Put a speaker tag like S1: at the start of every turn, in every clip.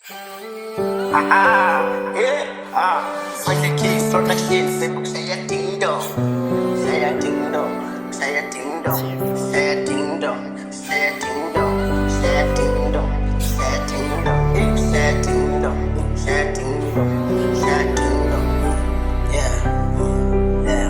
S1: Mandleking production, Facebook saya ding dong, saya ding dong, saya ding dong, saya ding dong, saya ding dong, saya ding dong, saya ding dong, saya ding dong, saya ding dong, saya ding dong, yeah, yeah.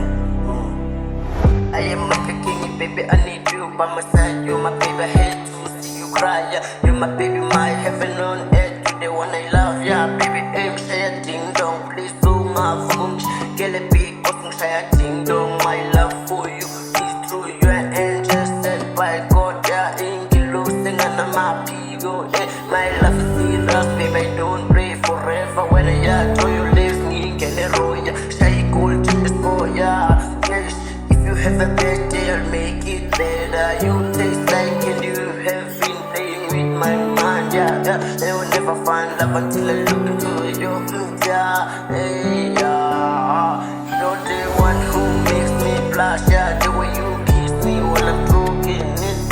S1: I am Mandleking, baby, I need you by my side. You my baby, I hate to see you cry. Yeah. You my baby, my heaven on earth. You the one I love, yeah, baby. Hey, say a ding dong, please do my phone. Get a big button, say a ding dong. My love for you is true. You are angel sent by God, yeah. In the losing and I'm happy, go. Yeah. My love is serious, baby. I don't pray forever. When I throw you leave me, get a roll, yeah. Say gold to the score, yeah. Yes. If you have a bad day, I'll make it better. You taste like candy, you have been playing with my mind, yeah, yeah. They will never find love until I look into you, yeah, hey, yeah. You're the one who makes me blush, yeah. The way you kiss me while I'm broken,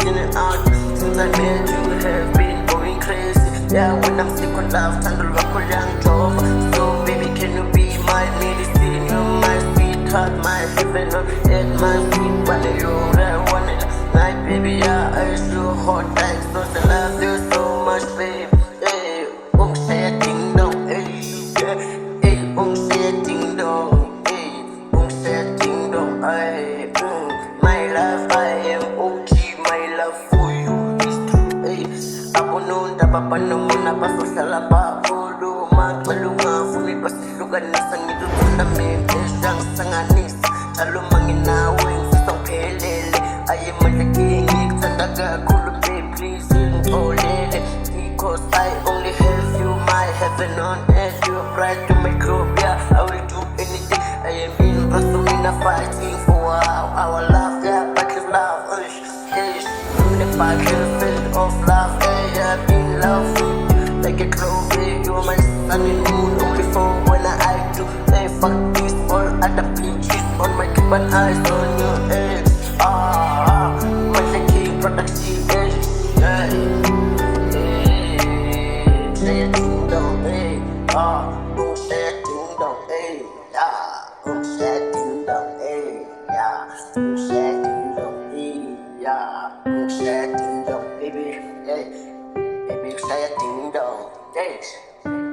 S1: in and out. Since I met you, have been going crazy, yeah. When I'm sick of love, time to rock a young job. So baby, can you be my medicine? You're my sweetheart, my heaven on earth, my sweet bunny, you're the one. My baby, yeah, I so hot, like so I love you so much, babe. Hey, say a ding dong, hey, yeah, hey, say a ding dong, hey, say a ding dong, hey, my love, I am OG, my love for you is true, hey. Ako noon, napapano mo na pasosala pa, ulo, magmalunga, fumipastilugan isang itutulamin, siyang sanganis, talumangin na wing, sisang pelele. I am Mandleking, Tandaga, cool babe, please don't let it. Because I only have you, my heaven on earth. You're bright to my group, yeah. I will do anything. I am in Barcelona fighting for our love, yeah. Back love, in the battlefield of love, yeah. I've been love like a clover. You're my sun and moon, only for when I do. Hey, fuck this, all other peaches on my Cuban eyes on your head. Mandleking production, yeah. Say a ding dong, hey, say a ding dong, hey, yeah, say a ding dong, hey, yeah, say a ding dong, hey, yeah, say a ding dong, baby, hey, baby, say a ding dong, hey.